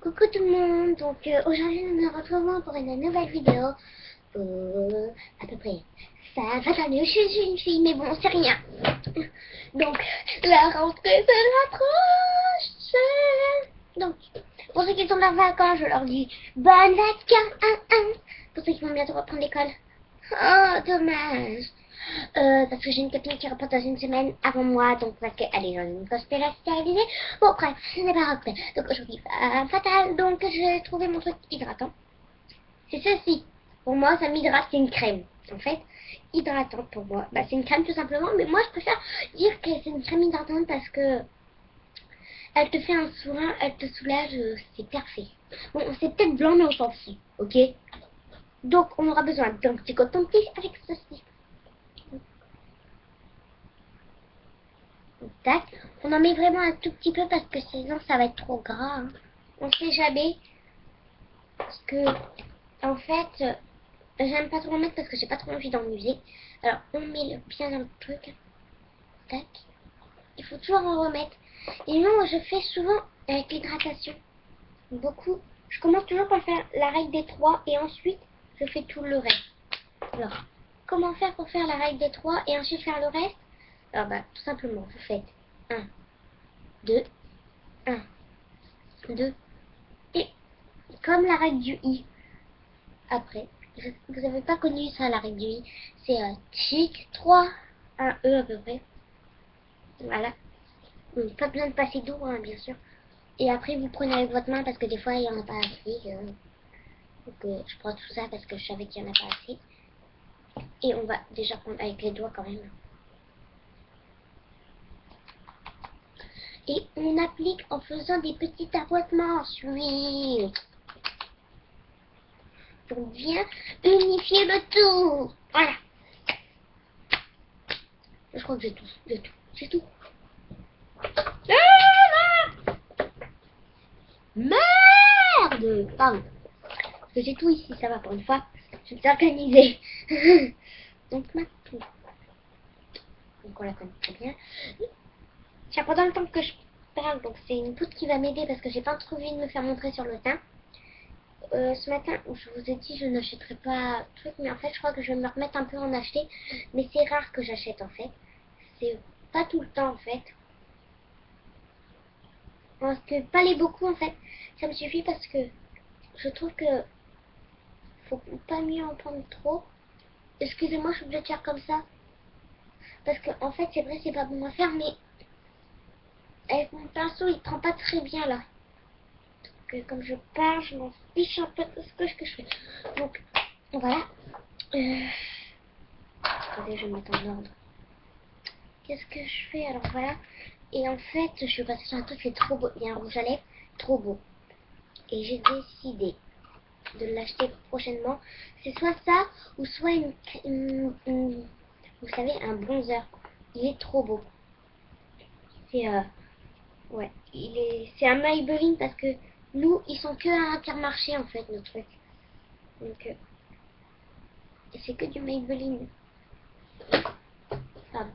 Coucou tout le monde, donc aujourd'hui nous nous retrouvons pour une nouvelle vidéo pour à peu près ça va aller, je suis une fille mais bon c'est rien. Donc la rentrée c'est l'approche. Donc pour ceux qui sont en vacances je leur dis bonnes vacances. Pour ceux qui vont bientôt reprendre l'école, oh dommage. Parce que j'ai une copine qui reporte dans une semaine avant moi, donc parce qu'elle est dans une hospitalisée. Bon bref, ce n'est pas grave. Donc aujourd'hui, fatal, donc j'ai trouvé mon truc hydratant. C'est ceci. Pour moi, ça m'hydrate, c'est une crème. En fait, hydratante pour moi. Bah, c'est une crème tout simplement, mais moi je préfère dire que c'est une crème hydratante parce que elle te fait un soin, elle te soulage, c'est parfait. Bon, c'est peut-être blanc, mais on s'en fout, ok? Donc on aura besoin d'un petit coton-tige avec ceci. Tac. On en met vraiment un tout petit peu parce que sinon ça va être trop gras. Hein. On sait jamais. Parce que, en fait, j'aime pas trop en mettre parce que j'ai pas trop envie d'en user. Alors, on met bien dans le truc. Tac. Il faut toujours en remettre. Et non, je fais souvent avec l'hydratation. Beaucoup. Je commence toujours par faire la règle des 3 et ensuite je fais tout le reste. Alors, comment faire pour faire la règle des 3 et ensuite faire le reste? Alors, bah, tout simplement, vous faites 1, 2, 1, 2, et comme la règle du i. Après, vous n'avez pas connu ça, la règle du i. C'est chic, 3, 1 e à peu près. Voilà. Donc, pas besoin de passer d'eau, hein, bien sûr. Et après, vous prenez avec votre main parce que des fois, il n'y en a pas assez. Donc, je prends tout ça parce que je savais qu'il n'y en a pas assez. Et on va déjà prendre avec les doigts quand même. Et on applique en faisant des petits tapotements ensuite. Pour bien unifier le tout. Voilà. Je crois que j'ai tout. J'ai tout. Merde. Pardon. Parce que j'ai tout ici, ça va pour une fois. Je vais t'organiser. Donc maintenant. Donc on la connaît très bien. Tiens, pendant le temps que je parle, donc c'est une poudre qui va m'aider parce que j'ai pas trop envie de me faire montrer sur le teint. Ce matin, je vous ai dit je n'achèterai pas de truc, mais en fait je crois que je vais me remettre un peu en acheter. Mais c'est rare que j'achète en fait. C'est pas tout le temps en fait. Parce que pas les beaucoup en fait. Ça me suffit parce que je trouve que faut pas mieux en prendre trop. Excusez-moi, je suis obligée de faire comme ça. Parce que en fait c'est vrai c'est pas bon à faire, mais avec mon pinceau il prend pas très bien là. Comme je parle, je m'en fiche un peu de ce que je fais. Donc, voilà. Attendez, je vais me mettre en ordre. Qu'est-ce que je fais? Alors voilà. Et en fait, je suis passée sur un truc qui est trop beau. Il y a un rouge à lèvres trop beau. Et j'ai décidé de l'acheter prochainement. C'est soit ça, ou soit vous savez, un bronzer. Il est trop beau. C'est ouais, c'est un Maybelline parce que nous, ils sont que à Intermarché en fait, nos trucs. Donc, c'est que du Maybelline. Pardon.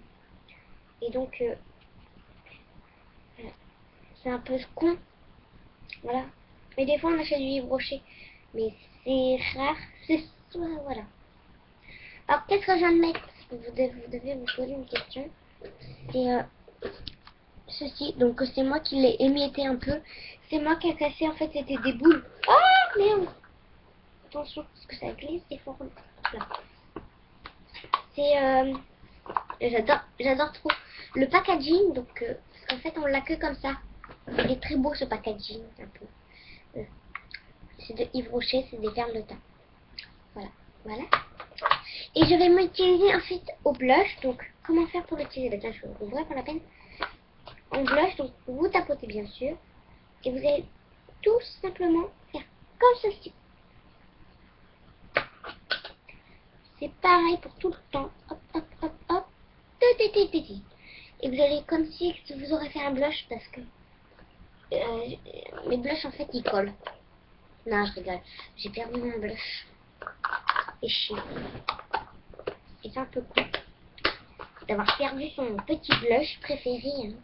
Et donc, c'est un peu con. Voilà. Mais des fois, on achète du Yves Rocher. Mais c'est rare. C'est voilà. Alors, qu'est-ce que je viens de mettre? Vous devez vous poser une question. C'est ceci. Donc, c'est moi qui l'ai émietté un peu. C'est moi qui a cassé. En fait, c'était des boules. Ah, merde! Attention, parce que ça glisse des fois. Là. C'est j'adore trop le packaging. Donc, parce qu'en fait, on l'a que comme ça. Il est très beau ce packaging, un peu. C'est de Yves Rocher, c'est des perles de teint. Voilà, voilà. Et je vais m'utiliser ensuite au blush. Donc, comment faire pour l'utiliser? Là, je vous ouvrir pour la peine. En blush, donc vous tapotez bien sûr. Et vous allez tout simplement faire comme ceci. C'est pareil pour tout le temps. Hop, hop, hop, hop. Et vous allez comme si vous aurez fait un blush parce que mes blushs en fait ils collent. Non, je rigole. J'ai perdu mon blush. Et chiant. Et c'est un peu cool d'avoir perdu son petit blush préféré. Hein.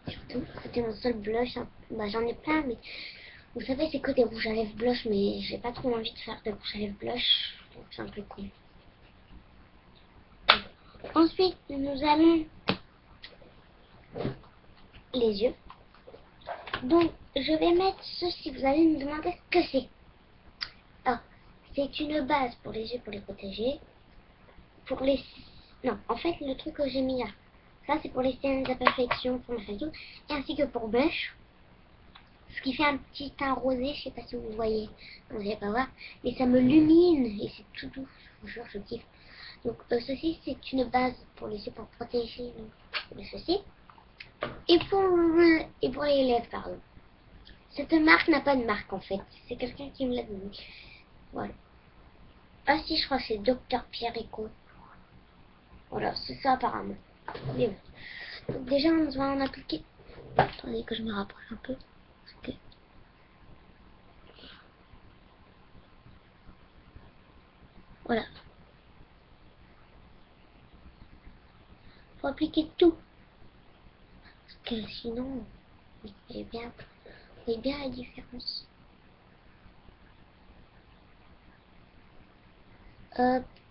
Surtout, c'était mon seul blush. Hein. Bah, j'en ai plein, mais Vous savez, c'est que des rouges à lèvres blush, mais j'ai pas trop envie de faire de rouges à lèvres blush. Donc c'est un peu con. Ensuite, nous allons les yeux. Donc, je vais mettre ceci. Vous allez me demander ce que c'est. Alors, c'est une base pour les yeux, pour les protéger. Pour les... Non, en fait, le truc que j'ai mis là, ça c'est pour les scènes d'imperfection, pour ma photo, ainsi que pour blush. Ce qui fait un petit teint rosé, je sais pas si vous voyez, vous n'allez pas voir, mais ça me lumine et c'est tout doux, je vous jure, je kiffe. Donc ceci c'est une base pour les yeux pour protéger de ceci. Et pour les lèvres, pardon. Cette marque n'a pas de marque en fait, c'est quelqu'un qui me l'a donné. Voilà. Ah si, je crois que c'est Dr Pierrico. Voilà, c'est ça apparemment. Mais bon. Donc déjà on va en appliquer. Attendez que je me rapproche un peu. Parce que... Voilà. Faut appliquer tout. Parce que sinon, vous voyez bien la différence.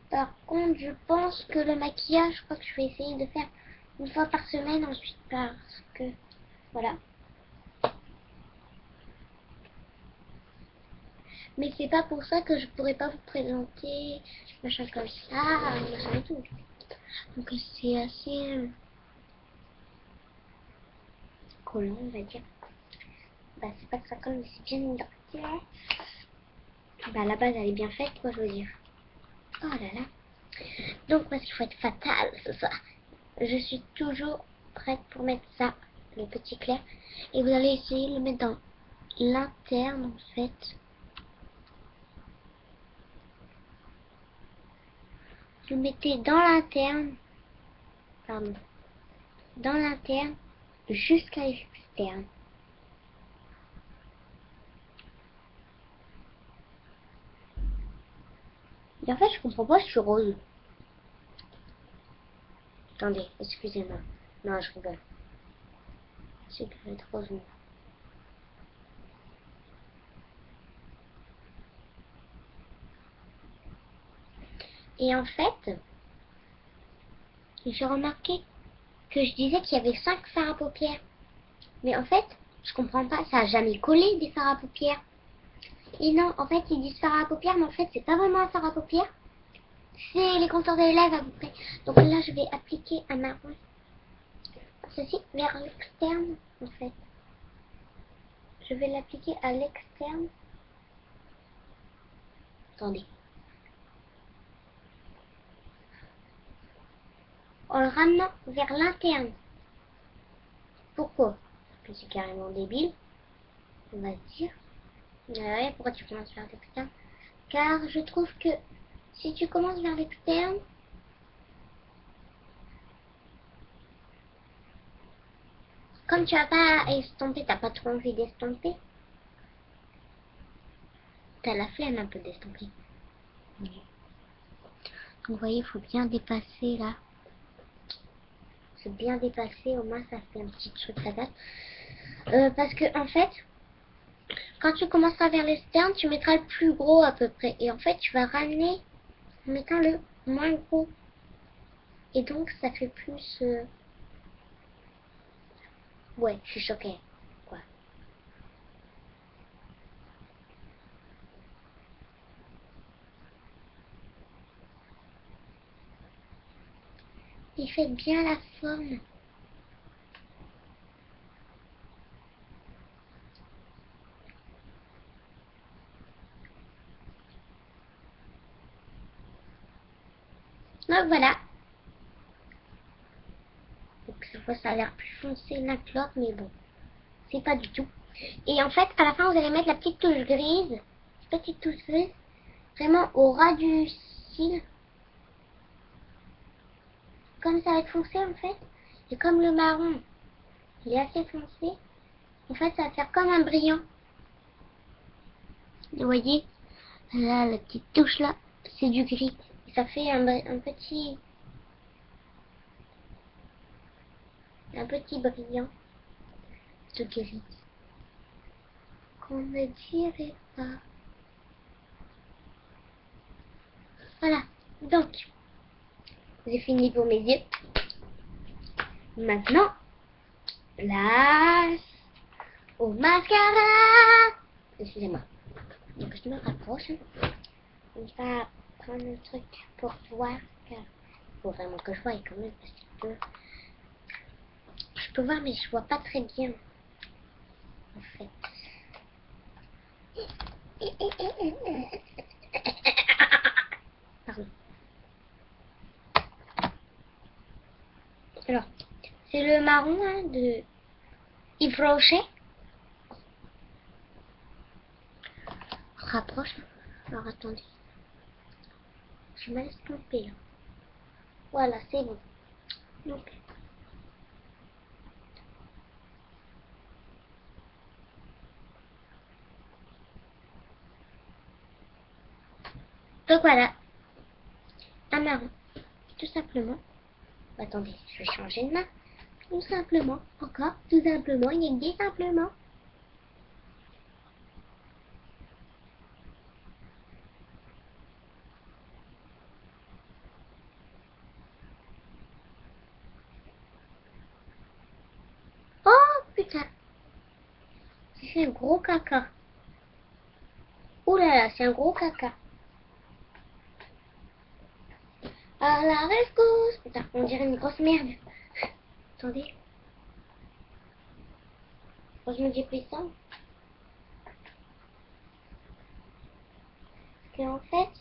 Par contre, je pense que le maquillage, je crois que je vais essayer de faire une fois par semaine ensuite parce que, voilà. Mais c'est pas pour ça que je pourrais pas vous présenter machin comme ça, machin et tout. Donc c'est assez collant, on va dire. Bah c'est pas que ça colle, mais c'est bien hydraté. Bah la base elle est bien faite, quoi, je veux dire. Oh là là. Donc parce qu'il faut être fatal, c'est ça. Je suis toujours prête pour mettre ça, le petit clair. Et vous allez essayer de le mettre dans l'interne en fait. Vous mettez dans l'interne, pardon, dans l'interne jusqu'à l'externe. Et en fait, je comprends pas, je suis rose. Attendez, excusez-moi. Non, je rigole. C'est que je vais être rose. Et en fait, j'ai remarqué que je disais qu'il y avait 5 fards à paupières. Mais en fait, je comprends pas, ça a jamais collé des fards à paupières. Et non, en fait, ils disent fard à paupières, mais en fait, c'est pas vraiment un fard à paupières. C'est les contours des lèvres à peu près. Donc là, je vais appliquer un marron. Ceci vers l'externe, en fait. Je vais l'appliquer à l'externe. Attendez. En le ramenant vers l'interne. Pourquoi? Parce que c'est carrément débile. On va se dire. Ouais, pourquoi tu commences vers l'externe? Car je trouve que si tu commences vers l'externe, comme tu vas pas estomper, t'as pas trop envie d'estomper, t'as la flemme un peu d'estomper. Donc vous voyez, il faut bien dépasser là. C'est bien dépassé, au moins ça fait un petit truc patate. Parce que en fait, quand tu commenceras vers l'externe, tu mettras le plus gros à peu près. Et en fait, tu vas ramener en mettant le moins gros. Et donc, ça fait plus... Ouais, je suis choquée. Quoi. Il fait bien la forme. Donc voilà. Donc cette fois, ça a l'air plus foncé l'un que l'autre, mais bon. C'est pas du tout. Et en fait, à la fin, vous allez mettre la petite touche grise. Petite touche grise. Vraiment au ras du cil. Comme ça va être foncé en fait. Et comme le marron, il est assez foncé. En fait, ça va faire comme un brillant. Vous voyez, là, la petite touche là, c'est du gris. Et ça fait un petit brillant de gris. qu'on ne dirait pas. Voilà, donc, j'ai fini pour mes yeux. Maintenant, place au mascara. Excusez-moi. Donc, je me rapproche. On va prendre un truc pour voir. Il faut vraiment que je voie quand même parce que je peux voir mais je vois pas très bien en fait. Pardon. Alors, c'est le marron hein, de Yves Rocher. Rapproche. Alors attendez. Je me laisse tromper là. Voilà, c'est bon. Donc, voilà. Un marron. Tout simplement. Attendez, je vais changer de main. Tout simplement. Encore. Tout simplement. Il y a dit simplement. Oh putain. J'ai fait un gros caca. Ouh là là, c'est un gros caca. À la rescousse. Putain, on dirait une grosse merde. Attendez. Faut que je me dépêche ça. Parce qu'en fait,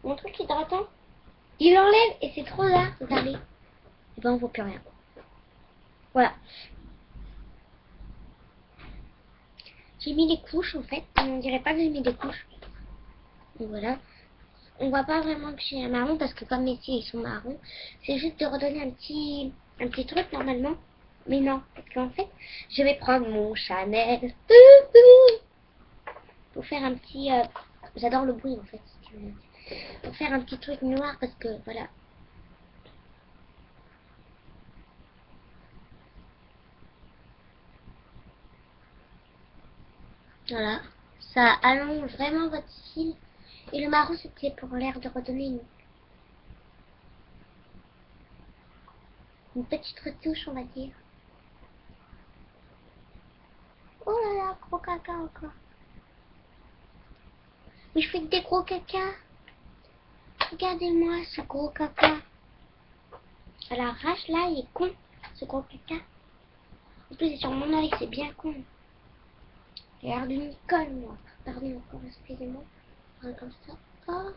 mon truc hydratant, il enlève et c'est trop là. Regardez. Et ben on voit plus rien. Voilà. J'ai mis des couches en fait. On dirait pas que j'ai mis des couches. Donc voilà. On voit pas vraiment que j'ai un marron parce que comme mes cils ils sont marrons, c'est juste de redonner un petit truc normalement. Mais non, parce qu'en fait, je vais prendre mon Chanel pour faire un petit... j'adore le bruit en fait. Pour faire un petit truc noir parce que voilà. Voilà. Ça allonge vraiment votre cils. Et le marron c'était pour l'air de redonner une petite retouche on va dire. Oh là là, gros caca encore. Mais je fais des gros caca. Regardez-moi ce gros caca. À l'arrache là, il est con, ce gros caca. En plus, c'est sur mon oreille, c'est bien con. J'ai l'air d'une conne, moi. Pardon encore, excusez-moi. Comme ça. Oh.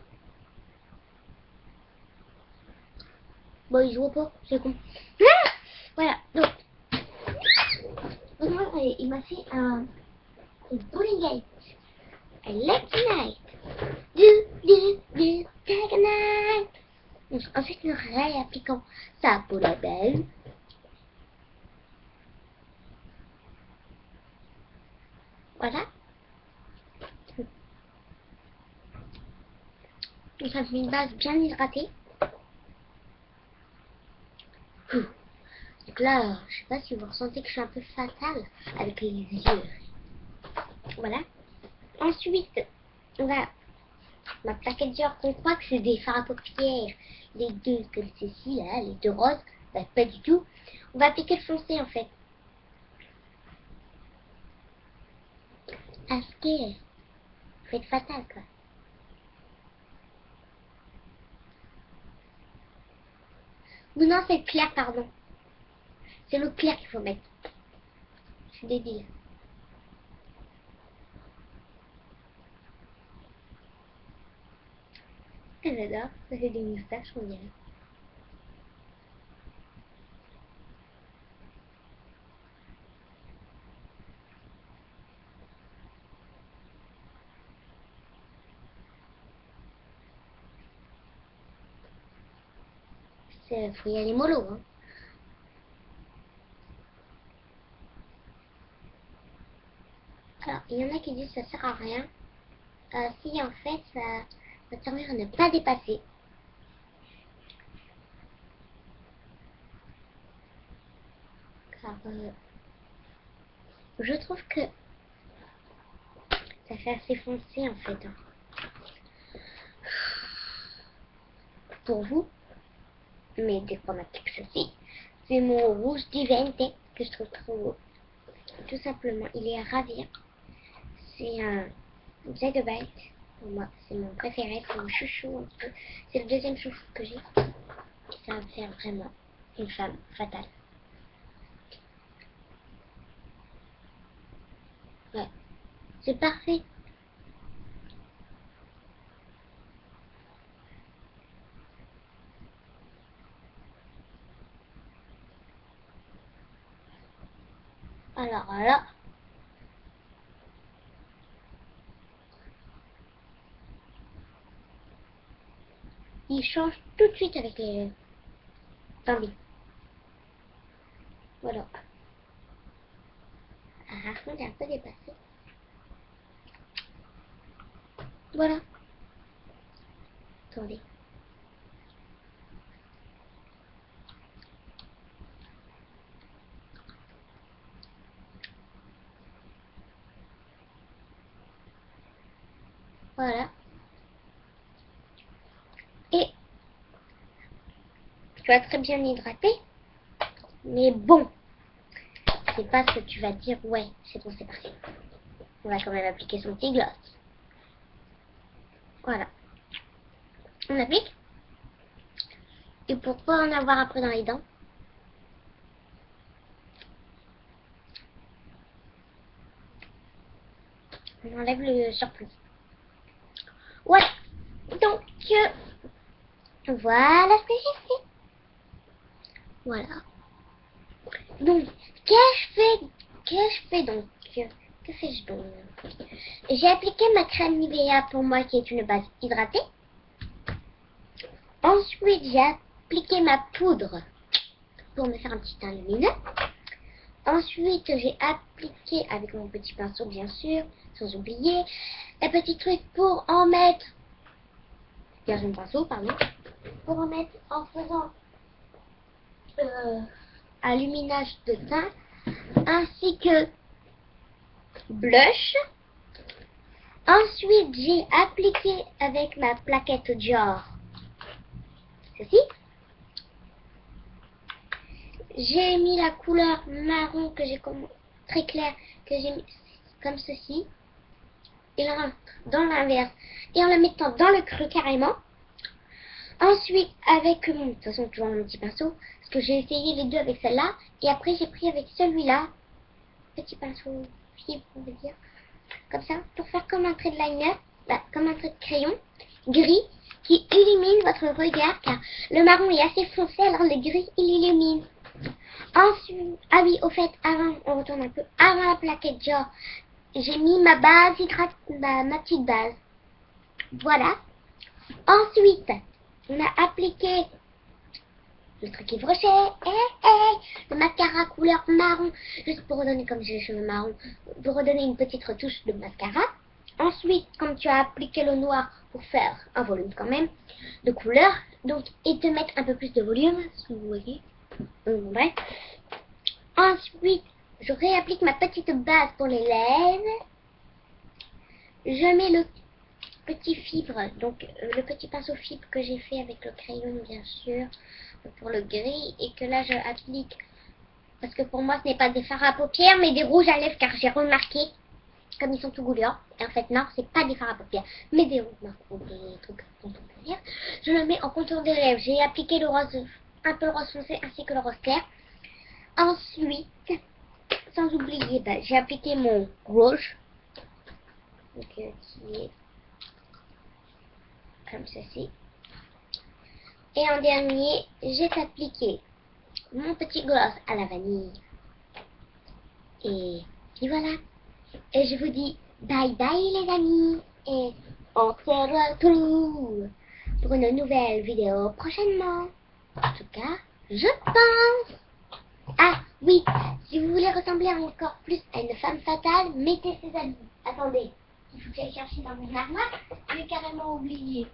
Bon, il joue pas, c'est con. Ah voilà, donc. Moi, il m'a fait un bowling game. A lucky night. Take a night. Donc, ensuite, nous réappliquons ça pour la belle. Voilà. Donc, ça fait une base bien hydratée. Donc là, je sais pas si vous ressentez que je suis un peu fatale avec les yeux. Voilà. Ensuite, on va ma plaquette Dior qu'on croit que c'est des fards à paupières. Les deux comme ceci là, les deux roses. Bah, pas du tout. On va appliquer le foncé en fait. Parce que faut être fatal quoi. Ou non, c'est le clair, pardon. C'est le clair qu'il faut mettre. Je suis débile. J'adore, ça fait des moustaches, on dirait. Faut y aller mollo, hein. Alors, il y en a qui disent que ça sert à rien. Si en fait, ça va te servir à ne pas dépasser. Car je trouve que Ça fait assez foncé en fait. Hein. Pour vous, mais dès qu'on applique ceci, c'est mon rouge Divinité que je trouve trop beau. Tout simplement, il est à ravir. C'est un Jacobite. Pour moi, c'est mon préféré, c'est mon chouchou un peu. C'est le deuxième chouchou que j'ai. Et ça va me faire vraiment une femme fatale. Ouais, c'est parfait. Alors là, il change tout de suite avec les bambis. Voilà. Ah, par contre, j'ai un peu dépassé. Voilà. Attendez. Voilà. Et tu vas très bien hydrater. Mais bon, c'est pas ce que tu vas dire. Ouais, c'est bon, c'est parti. On va quand même appliquer son petit gloss. Voilà. On applique. Et pour pas en avoir après dans les dents, on enlève le surplus. Voilà. Donc, voilà ce que j'ai fait. Voilà. Donc, qu'ai-je fait donc? Que fais-je donc? J'ai appliqué ma crème Nivea pour moi qui est une base hydratée. Ensuite, j'ai appliqué ma poudre pour me faire un petit teint lumineux. Ensuite, j'ai appliqué avec mon petit pinceau, bien sûr, sans oublier, un petit truc pour en mettre, bien mon pinceau, pardon, pour en mettre en faisant un luminage de teint, ainsi que blush. Ensuite, j'ai appliqué avec ma plaquette Dior ceci. J'ai mis la couleur marron que j'ai comme très claire, que j'ai mis comme ceci. Et là, dans l'inverse. Et en la mettant dans le creux carrément. Ensuite, avec de toute façon, toujours mon petit pinceau. Parce que j'ai essayé les deux avec celle-là. Et après, j'ai pris avec celui-là. Petit pinceau fibre, on va dire. Comme ça. Pour faire comme un trait de liner. Bah, comme un trait de crayon. Gris. Qui illumine votre regard. Car le marron est assez foncé. Alors le gris, il illumine. Ensuite, ah oui, au fait, avant, on retourne un peu. Avant la plaquette Dior, j'ai mis ma base ma petite base. Voilà. Ensuite, on a appliqué le truc Yves Rocher, le mascara couleur marron, juste pour redonner, comme j'ai les cheveux marron, pour redonner une petite retouche de mascara. Ensuite, comme tu as appliqué le noir pour faire un volume quand même de couleur, donc et te mettre un peu plus de volume, si vous voyez. Bref. Ensuite, je réapplique ma petite base pour les lèvres. Je mets le petit fibre, donc le petit pinceau fibre que j'ai fait avec le crayon bien sûr, pour le gris, et que là je applique, parce que pour moi ce n'est pas des fards à paupières mais des rouges à lèvres, car j'ai remarqué, comme ils sont tout goulants, et en fait non, c'est pas des fards à paupières, mais des rouges, ou des trucs qu'on peut dire. Je le mets en contour des lèvres, j'ai appliqué le rose, un peu le rose foncé ainsi que le rose clair. Ensuite, sans oublier, bah, j'ai appliqué mon rouge, donc, qui est comme ceci. Et en dernier, j'ai appliqué mon petit gloss à la vanille. Et voilà. Et je vous dis bye bye les amis. Et on se retrouve pour une nouvelle vidéo prochainement. En tout cas, je pense. Ah oui, si vous voulez ressembler encore plus à une femme fatale, mettez ces habits. Attendez, il faut que j'aille chercher dans mon armoire. J'ai carrément oublié.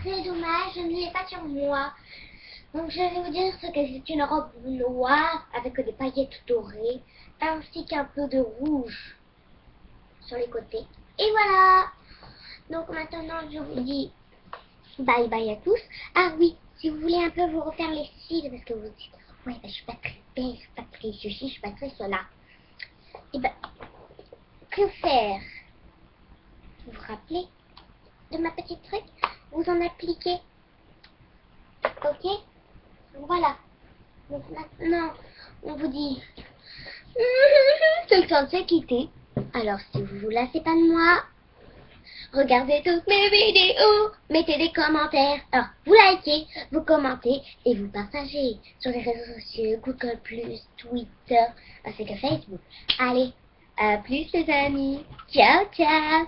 C'est dommage, je ne l'ai pas sur moi. Donc je vais vous dire ce que c'est une robe noire avec des paillettes dorées ainsi qu'un peu de rouge sur les côtés. Et voilà. Donc maintenant je vous dis bye bye à tous. Ah oui, si vous voulez un peu vous refaire les cils parce que vous dites ouais bah, je suis pas très belle, je suis pas très ceci, je suis pas très cela. Et ben que faire? Vous vous rappelez de ma petite truc? Vous en appliquez. Ok? Voilà. Donc maintenant, on vous dit c'est le temps de se quitter. Alors, si vous vous lassez pas de moi, regardez toutes mes vidéos, mettez des commentaires. Alors, vous likez, vous commentez et vous partagez sur les réseaux sociaux, Google+, Twitter, ainsi que Facebook. Allez, à plus les amis. Ciao, ciao.